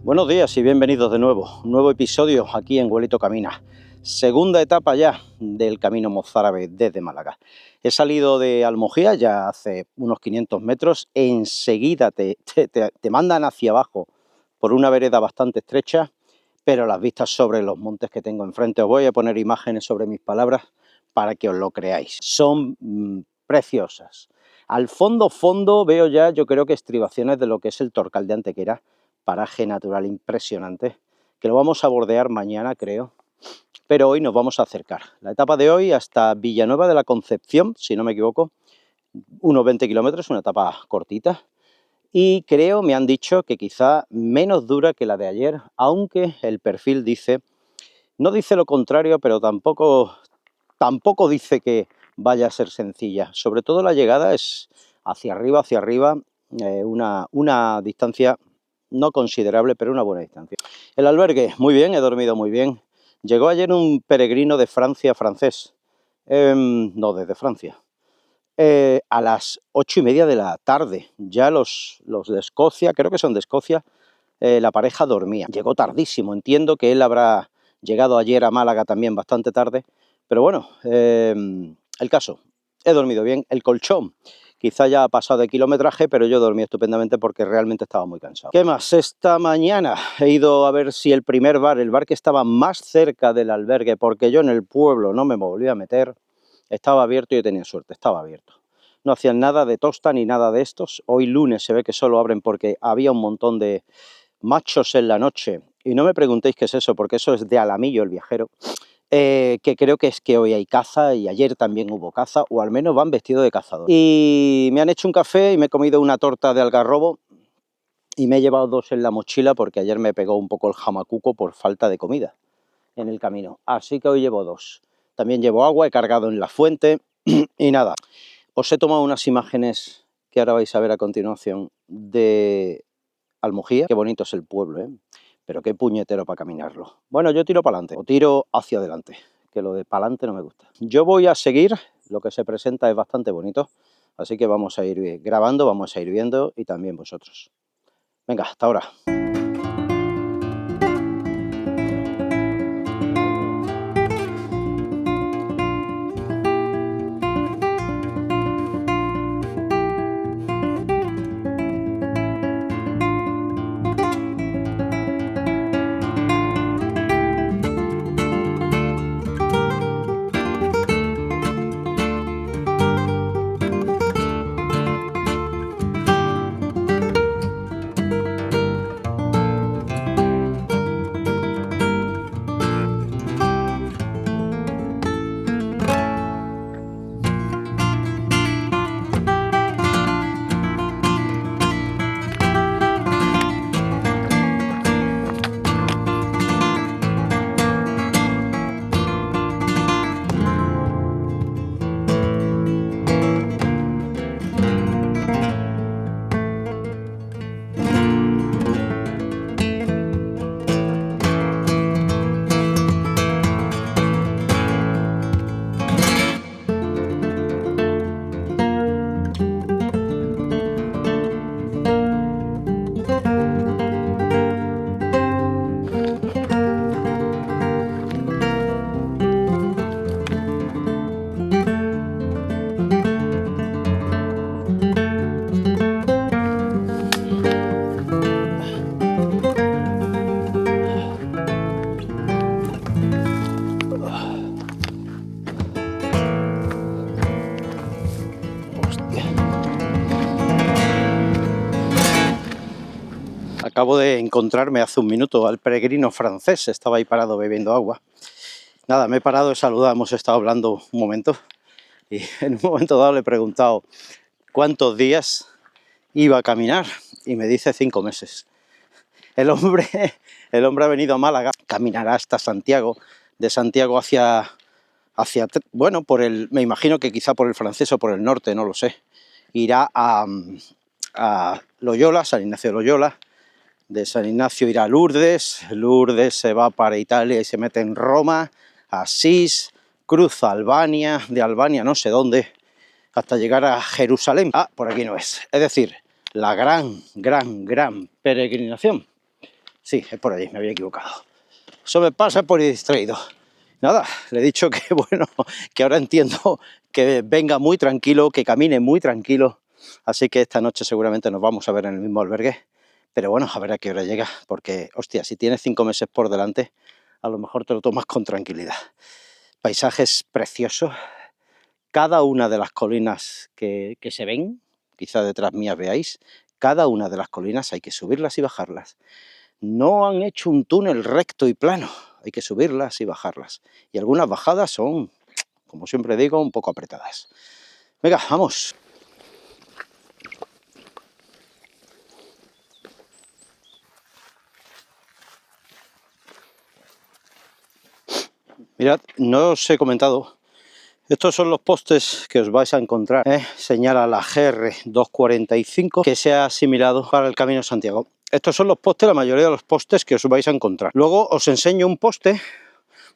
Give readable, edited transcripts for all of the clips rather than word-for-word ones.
Buenos días y bienvenidos de nuevo. Un nuevo episodio aquí en Huelito Camina. Segunda etapa ya del camino mozárabe desde Málaga. He salido de Almojía ya hace unos 500 metros. Enseguida te mandan hacia abajo por una vereda bastante estrecha, pero las vistas sobre los montes que tengo enfrente, os voy a poner imágenes sobre mis palabras para que os lo creáis. Son preciosas. Al fondo veo ya, yo creo que estribaciones de lo que es el Torcal de Antequera, paraje natural impresionante, que lo vamos a bordear mañana, creo, pero hoy nos vamos a acercar. La etapa de hoy hasta Villanueva de la Concepción, si no me equivoco, unos 20 kilómetros, una etapa cortita, y creo, me han dicho, que quizá menos dura que la de ayer, aunque el perfil dice, no dice lo contrario, pero tampoco dice que vaya a ser sencilla. Sobre todo la llegada es hacia arriba, una distancia no considerable, pero una buena distancia. El albergue, muy bien, he dormido muy bien. Llegó ayer un peregrino de Francia, francés, no, desde Francia, a las 8:30 de la tarde. Ya los de Escocia, creo que son de Escocia, la pareja dormía. Llegó tardísimo, entiendo que él habrá llegado ayer a Málaga también bastante tarde, pero bueno, el caso, he dormido bien. El colchón quizá ya ha pasado de kilometraje, pero yo dormí estupendamente porque realmente estaba muy cansado. ¿Qué más? Esta mañana he ido a ver si el primer bar, el bar que estaba más cerca del albergue, porque yo en el pueblo no me volví a meter, estaba abierto y yo tenía suerte, estaba abierto. No hacían nada de tosta ni nada de estos. Hoy lunes se ve que solo abren porque había un montón de machos en la noche. Y no me preguntéis qué es eso, porque eso es de Alamillo el Viajero. Que creo que es que hoy hay caza y ayer también hubo caza, o al menos van vestidos de cazador. Y me han hecho un café y me he comido una torta de algarrobo y me he llevado 2 en la mochila porque ayer me pegó un poco el jamacuco por falta de comida en el camino. Así que hoy llevo 2. También llevo agua, he cargado en la fuente y nada. Os he tomado unas imágenes que ahora vais a ver a continuación de Almojía. Qué bonito es el pueblo, ¿eh? Pero qué puñetero para caminarlo. Bueno, yo tiro para adelante, o tiro hacia adelante, que lo de para adelante no me gusta. Yo voy a seguir, lo que se presenta es bastante bonito, así que vamos a ir grabando, vamos a ir viendo y también vosotros. Venga, hasta ahora. Acabo de encontrarme hace un minuto al peregrino francés, estaba ahí parado bebiendo agua. Nada, me he parado, he saludado, hemos estado hablando un momento y en un momento dado le he preguntado cuántos días iba a caminar y me dice 5 meses. El hombre ha venido a Málaga, caminará hasta Santiago, de Santiago hacia bueno, me imagino que quizá por el Francés o por el norte, no lo sé. Irá a Loyola, San Ignacio de Loyola. De San Ignacio irá a Lourdes, Lourdes se va para Italia y se mete en Roma, Asís, cruza Albania, de Albania no sé dónde, hasta llegar a Jerusalén. Ah, por aquí no es. Es decir, la gran peregrinación. Sí, es por allí, me había equivocado. Eso me pasa por ir distraído. Nada, le he dicho que bueno, que ahora entiendo que venga muy tranquilo, que camine muy tranquilo. Así que esta noche seguramente nos vamos a ver en el mismo albergue. Pero bueno, a ver a qué hora llega, porque, hostia, si tienes 5 meses por delante, a lo mejor te lo tomas con tranquilidad. Paisajes preciosos. Cada una de las colinas que se ven, quizá detrás mías veáis, cada una de las colinas hay que subirlas y bajarlas. No han hecho un túnel recto y plano, hay que subirlas y bajarlas. Y algunas bajadas son, como siempre digo, un poco apretadas. Venga, vamos. Mirad, no os he comentado, estos son los postes que os vais a encontrar, señala la GR 245, que se ha asimilado para el Camino de Santiago. Estos son los postes, la mayoría de los postes que os vais a encontrar. Luego os enseño un poste.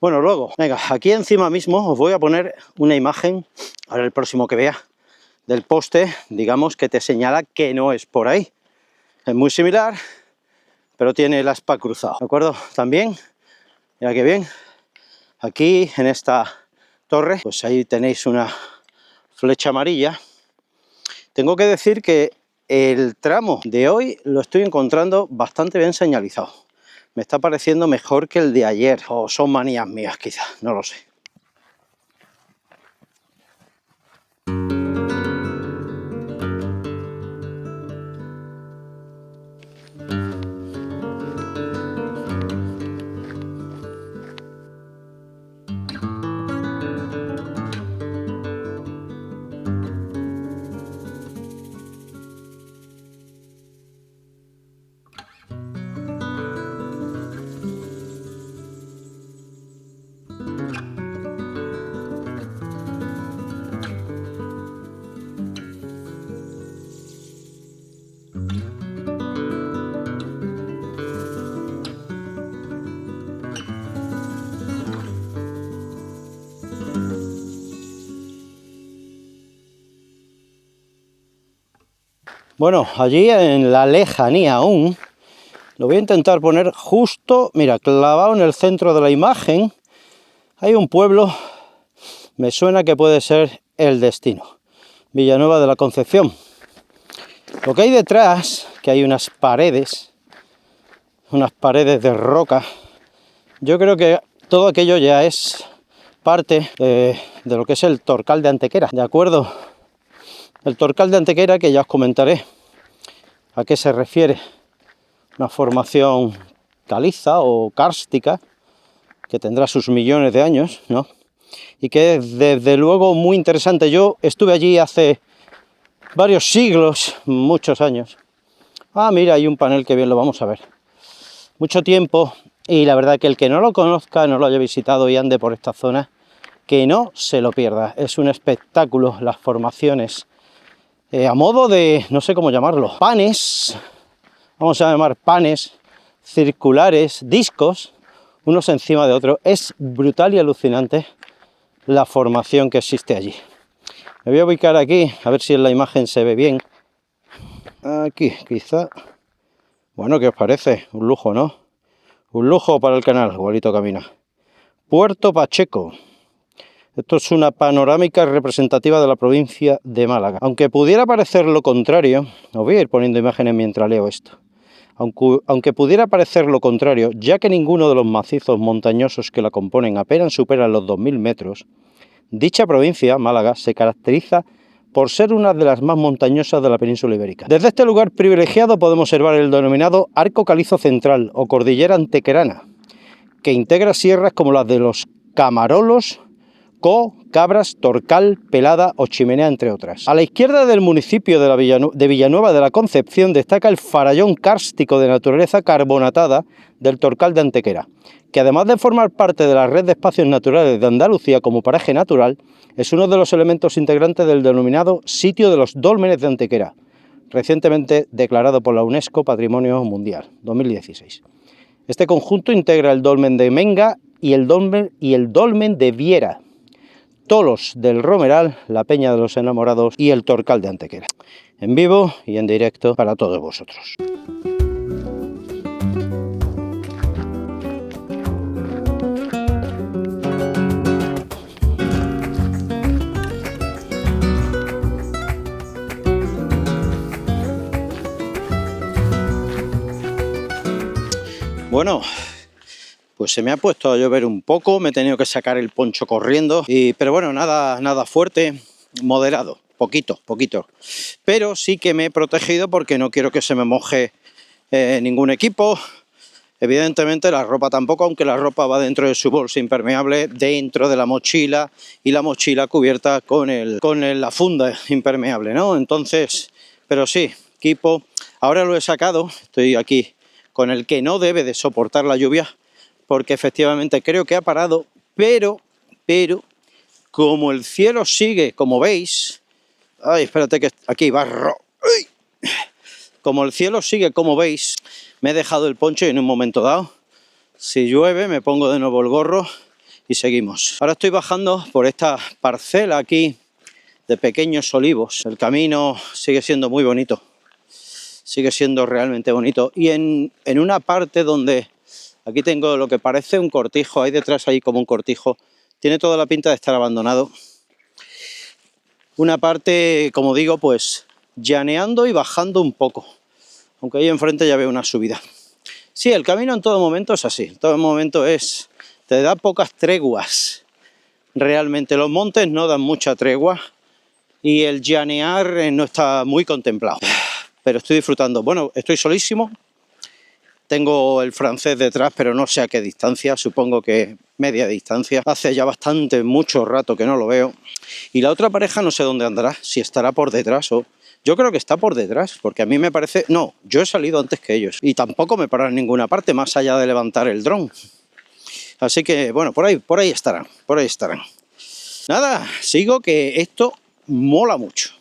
Bueno, luego, venga, aquí encima mismo os voy a poner una imagen, ahora el próximo que vea, del poste, digamos, que te señala que no es por ahí. Es muy similar, pero tiene el aspa cruzado, ¿de acuerdo? También, mira qué bien, aquí en esta torre, pues ahí tenéis una flecha amarilla. Tengo que decir que el tramo de hoy lo estoy encontrando bastante bien señalizado. Me está pareciendo mejor que el de ayer, o son manías mías quizás, no lo sé. Bueno, allí en la lejanía aún, lo voy a intentar poner justo, mira, clavado en el centro de la imagen, hay un pueblo, me suena que puede ser El Destino, Villanueva de la Concepción. Lo que hay detrás, que hay unas paredes de roca, yo creo que todo aquello ya es parte de lo que es el Torcal de Antequera, ¿de acuerdo? El Torcal de Antequera, que ya os comentaré a qué se refiere, una formación caliza o kárstica que tendrá sus millones de años, ¿no? Y que es desde luego muy interesante. Yo estuve allí hace varios siglos, muchos años. Ah, mira, hay un panel que bien lo vamos a ver. Mucho tiempo, y la verdad que el que no lo conozca, no lo haya visitado y ande por esta zona, que no se lo pierda. Es un espectáculo, las formaciones, a modo de, no sé cómo llamarlo, panes, vamos a llamar panes circulares, discos, unos encima de otros. Es brutal y alucinante la formación que existe allí. Me voy a ubicar aquí, a ver si en la imagen se ve bien. Aquí, quizá. Bueno, ¿qué os parece? Un lujo, ¿no? Un lujo para el canal, Gualito Camina. Puerto Pacheco. Esto es una panorámica representativa de la provincia de Málaga. Aunque pudiera parecer lo contrario, os voy a ir poniendo imágenes mientras leo esto. Aunque pudiera parecer lo contrario, ya que ninguno de los macizos montañosos que la componen apenas supera los 2000 metros, dicha provincia, Málaga, se caracteriza por ser una de las más montañosas de la península ibérica. Desde este lugar privilegiado podemos observar el denominado Arco Calizo Central o Cordillera Antequerana, que integra sierras como las de los Camarolos, Co, Cabras, Torcal, Pelada o Chimenea, entre otras. A la izquierda del municipio de Villanueva de la Concepción destaca el farallón kárstico de naturaleza carbonatada del Torcal de Antequera, que además de formar parte de la red de espacios naturales de Andalucía como paraje natural, es uno de los elementos integrantes del denominado Sitio de los Dólmenes de Antequera, recientemente declarado por la UNESCO Patrimonio Mundial, 2016. Este conjunto integra el dolmen de Menga y el dolmen de Viera, Tolos del Romeral, la Peña de los Enamorados y el Torcal de Antequera. En vivo y en directo para todos vosotros. Bueno, pues se me ha puesto a llover un poco, me he tenido que sacar el poncho corriendo, pero bueno, nada fuerte, moderado, poquito. Pero sí que me he protegido porque no quiero que se me moje ningún equipo. Evidentemente la ropa tampoco, aunque la ropa va dentro de su bolsa impermeable, dentro de la mochila, y la mochila cubierta con la funda impermeable, ¿no? Entonces, pero sí, equipo. Ahora lo he sacado, estoy aquí con el que no debe de soportar la lluvia, porque efectivamente creo que ha parado, pero como el cielo sigue, como veis, ay, espérate que aquí barro, ¡ay! Como el cielo sigue, como veis, me he dejado el poncho y en un momento dado, si llueve, me pongo de nuevo el gorro y seguimos. Ahora estoy bajando por esta parcela aquí de pequeños olivos. El camino sigue siendo muy bonito, sigue siendo realmente bonito. Y en una parte donde aquí tengo lo que parece un cortijo, hay detrás ahí como un cortijo, tiene toda la pinta de estar abandonado. Una parte, como digo, pues llaneando y bajando un poco, aunque ahí enfrente ya veo una subida. Sí, el camino en todo momento es así, en todo momento te da pocas treguas. Realmente los montes no dan mucha tregua y el llanear no está muy contemplado. Pero estoy disfrutando. Bueno, estoy solísimo. Tengo el francés detrás, pero no sé a qué distancia, supongo que media distancia. Hace ya mucho rato que no lo veo. Y la otra pareja no sé dónde andará, si estará por detrás o... Yo creo que está por detrás, porque a mí me parece... No, yo he salido antes que ellos. Y tampoco me paran en ninguna parte, más allá de levantar el dron. Así que, bueno, por ahí estarán, por ahí estarán. Nada, sigo que esto mola mucho.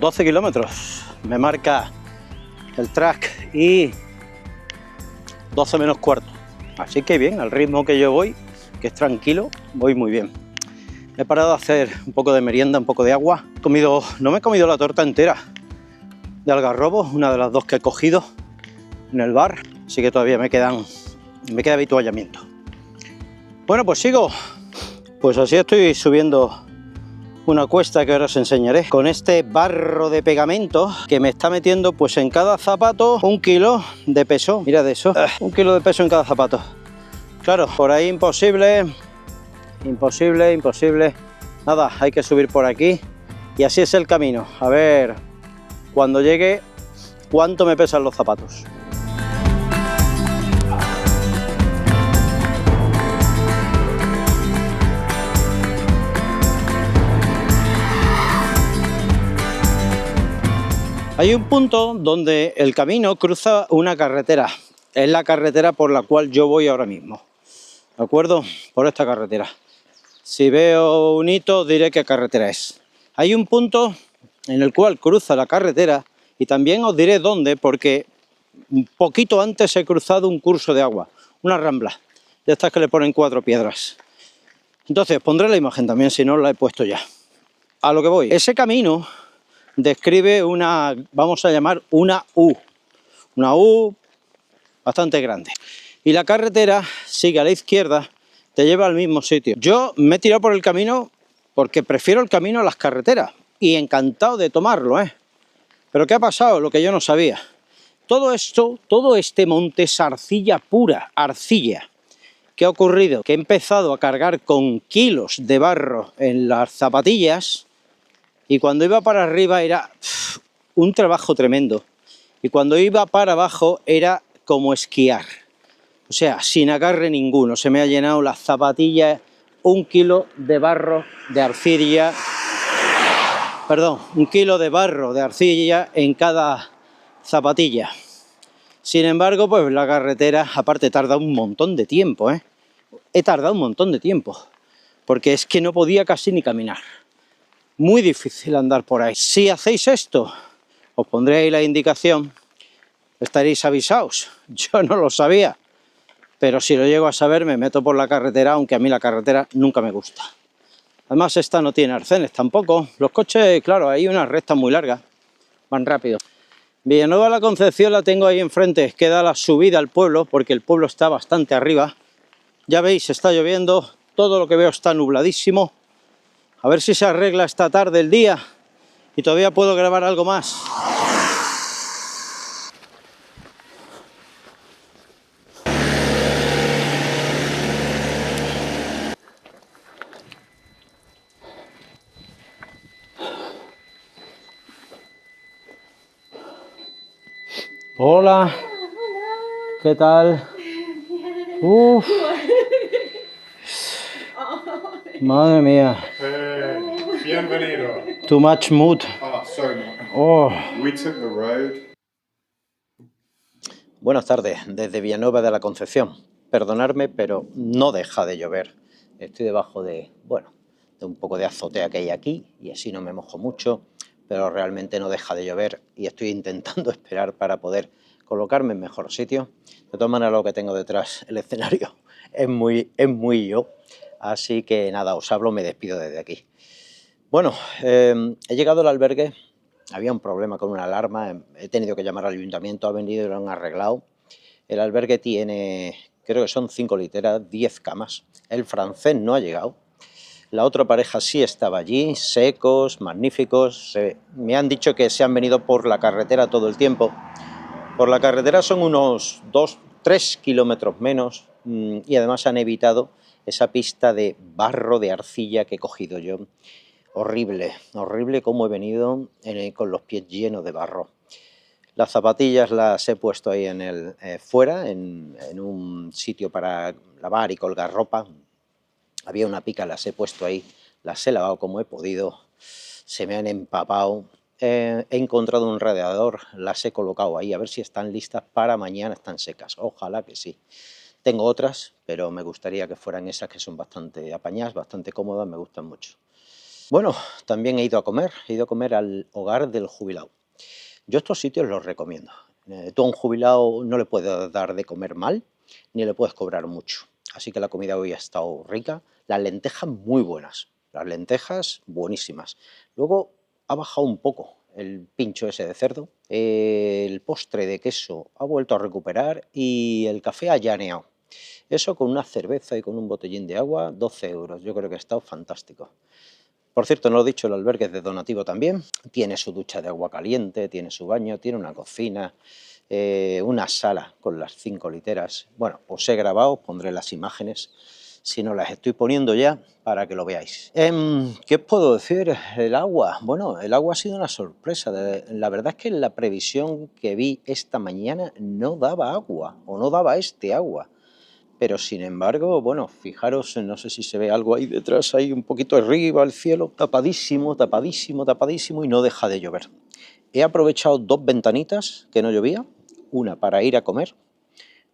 ...12 kilómetros me marca el track y 12 menos cuarto. Así que bien, al ritmo que yo voy, que es tranquilo, voy muy bien. He parado a hacer un poco de merienda, un poco de agua. No me he comido la torta entera de algarrobos, una de las dos que he cogido en el bar, así que todavía me queda avituallamiento. Bueno, pues sigo. Pues así estoy subiendo una cuesta que ahora os enseñaré, con este barro de pegamento que me está metiendo pues en cada zapato 1 kilo de peso. Mira de eso, 1 kilo de peso en cada zapato. Claro, por ahí imposible. Nada, hay que subir por aquí y así es el camino. A ver, cuando llegue, cuánto me pesan los zapatos. Hay un punto donde el camino cruza una carretera. Es la carretera por la cual yo voy ahora mismo. ¿De acuerdo? Por esta carretera. Si veo un hito, diré qué carretera es. Hay un punto en el cual cruza la carretera y también os diré dónde, porque un poquito antes he cruzado un curso de agua, una rambla, de estas que le ponen 4 piedras. Entonces pondré la imagen también, si no la he puesto ya. A lo que voy. Ese camino describe una, vamos a llamar una U bastante grande. Y la carretera sigue a la izquierda, te lleva al mismo sitio. Yo me he tirado por el camino porque prefiero el camino a las carreteras y encantado de tomarlo, ¿eh? Pero ¿qué ha pasado? Lo que yo no sabía. Todo este monte es arcilla pura, arcilla. ¿Qué ha ocurrido? Que he empezado a cargar con kilos de barro en las zapatillas y cuando iba para arriba era un trabajo tremendo. Y cuando iba para abajo era como esquiar. O sea, sin agarre ninguno. Se me ha llenado las zapatillas, 1 kilo de barro de arcilla. Perdón, 1 kilo de barro de arcilla en cada zapatilla. Sin embargo, pues la carretera, aparte, tarda un montón de tiempo, ¿eh? He tardado un montón de tiempo. porque es que no podía casi ni caminar. Muy difícil andar por ahí. Si hacéis esto, os pondré ahí la indicación, estaréis avisados. Yo no lo sabía, pero si lo llego a saber me meto por la carretera, aunque a mí la carretera nunca me gusta. Además esta no tiene arcenes tampoco. Los coches, claro, hay unas rectas muy largas, van rápido. Villanueva de la Concepción la tengo ahí enfrente, queda la subida al pueblo, porque el pueblo está bastante arriba. Ya veis, está lloviendo, todo lo que veo está nubladísimo. A ver si se arregla esta tarde el día y todavía puedo grabar algo más. Hola, ¿qué tal? Uf. Madre mía. Bienvenido. Too much mood. Oh, so much. Oh. We took the road. Buenas tardes, desde Villanueva de la Concepción. Perdonadme, pero no deja de llover. Estoy debajo de, bueno, de un poco de azotea que hay aquí y así no me mojo mucho, pero realmente no deja de llover y estoy intentando esperar para poder colocarme en mejor sitio. De todas maneras, lo que tengo detrás, el escenario, es muy yo. Así que nada, os hablo, me despido desde aquí. Bueno, he llegado al albergue, había un problema con una alarma, he tenido que llamar al ayuntamiento, ha venido y lo han arreglado. El albergue tiene, creo que son 5 literas, 10 camas. El francés no ha llegado. La otra pareja sí estaba allí, secos, magníficos. Me han dicho que se han venido por la carretera todo el tiempo. Por la carretera son unos 2-3 kilómetros menos y además han evitado esa pista de barro, de arcilla que he cogido yo. Horrible, horrible cómo he venido con los pies llenos de barro. Las zapatillas las he puesto ahí fuera, en un sitio para lavar y colgar ropa. Había una pica, las he puesto ahí, las he lavado como he podido, se me han empapado. He encontrado un radiador, las he colocado ahí, a ver si están listas para mañana, están secas. Ojalá que sí. Tengo otras, pero me gustaría que fueran esas que son bastante apañadas, bastante cómodas, me gustan mucho. Bueno, también he ido a comer al hogar del jubilado. Yo estos sitios los recomiendo. Tú a un jubilado no le puedes dar de comer mal, ni le puedes cobrar mucho. Así que la comida hoy ha estado rica. Las lentejas muy buenas, las lentejas buenísimas. Luego ha bajado un poco el pincho ese de cerdo. El postre de queso ha vuelto a recuperar y el café ha llaneado. Eso con una cerveza y con un botellín de agua, 12 euros. Yo creo que ha estado fantástico. Por cierto, no lo he dicho, el albergue es de donativo también. Tiene su ducha de agua caliente, tiene su baño, tiene una cocina, una sala con las 5 literas. Bueno, os he grabado, os pondré las imágenes, si no las estoy poniendo ya, para que lo veáis. ¿Qué os puedo decir? El agua. Bueno, el agua ha sido una sorpresa. La verdad es que la previsión que vi esta mañana no daba agua, o no daba agua. Pero sin embargo, bueno, fijaros, no sé si se ve algo ahí detrás, ahí un poquito arriba, el cielo tapadísimo, tapadísimo, tapadísimo y no deja de llover. He aprovechado 2 ventanitas que no llovía, una para ir a comer,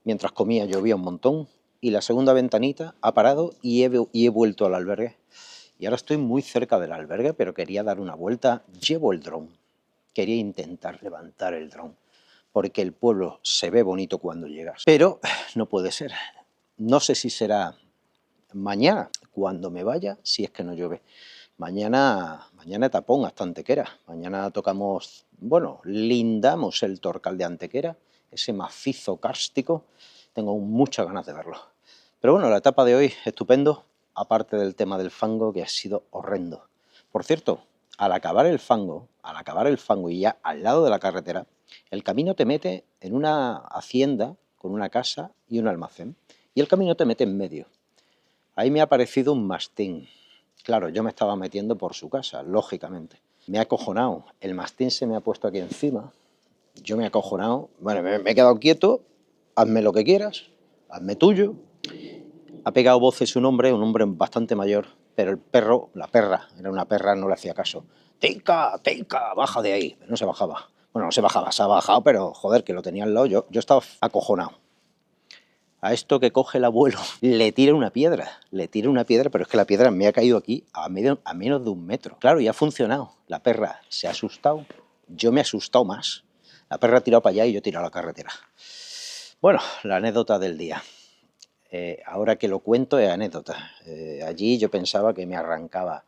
mientras comía llovía un montón, y la segunda ventanita ha parado y he vuelto al albergue. Y ahora estoy muy cerca del albergue, pero quería dar una vuelta, llevo el dron, quería intentar levantar el dron, porque el pueblo se ve bonito cuando llegas, pero no puede ser. No sé si será mañana, cuando me vaya, si es que no llueve. Mañana etapón hasta Antequera. Mañana tocamos, bueno, lindamos el Torcal de Antequera, ese macizo kárstico. Tengo muchas ganas de verlo. Pero bueno, la etapa de hoy, estupendo, aparte del tema del fango, que ha sido horrendo. Por cierto, al acabar el fango y ya al lado de la carretera, el camino te mete en una hacienda con una casa y un almacén. Y el camino te mete en medio. Ahí me ha aparecido un mastín. Claro, yo me estaba metiendo por su casa, lógicamente. Me ha acojonado. El mastín se me ha puesto aquí encima. Yo me he acojonado. Bueno, me he quedado quieto. Hazme lo que quieras. Hazme tuyo. Ha pegado voces un hombre bastante mayor. Pero el perro, la perra, era una perra, no le hacía caso. ¡Tica, tica! ¡Baja de ahí! No se bajaba. Bueno, no se bajaba, se ha bajado, pero joder, que lo tenía al lado. Yo estaba acojonado. A esto que coge el abuelo le tira una piedra, pero es que la piedra me ha caído aquí a menos de 1 metro. Claro, y ha funcionado. La perra se ha asustado, yo me he asustado más. La perra ha tirado para allá y yo he tirado a la carretera. Bueno, la anécdota del día. Ahora que lo cuento es anécdota. Allí yo pensaba que me arrancaba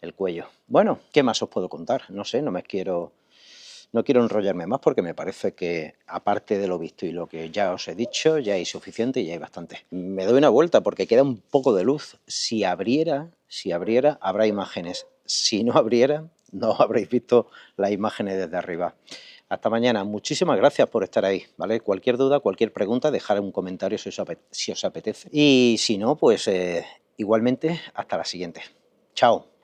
el cuello. Bueno, ¿qué más os puedo contar? No sé, no quiero enrollarme más porque me parece que, aparte de lo visto y lo que ya os he dicho, ya hay suficiente y ya hay bastante. Me doy una vuelta porque queda un poco de luz. Si abriera, habrá imágenes. Si no abriera, no habréis visto las imágenes desde arriba. Hasta mañana. Muchísimas gracias por estar ahí, ¿vale? Cualquier duda, cualquier pregunta, dejad un comentario si os apetece. Y si no, pues igualmente, hasta la siguiente. Chao.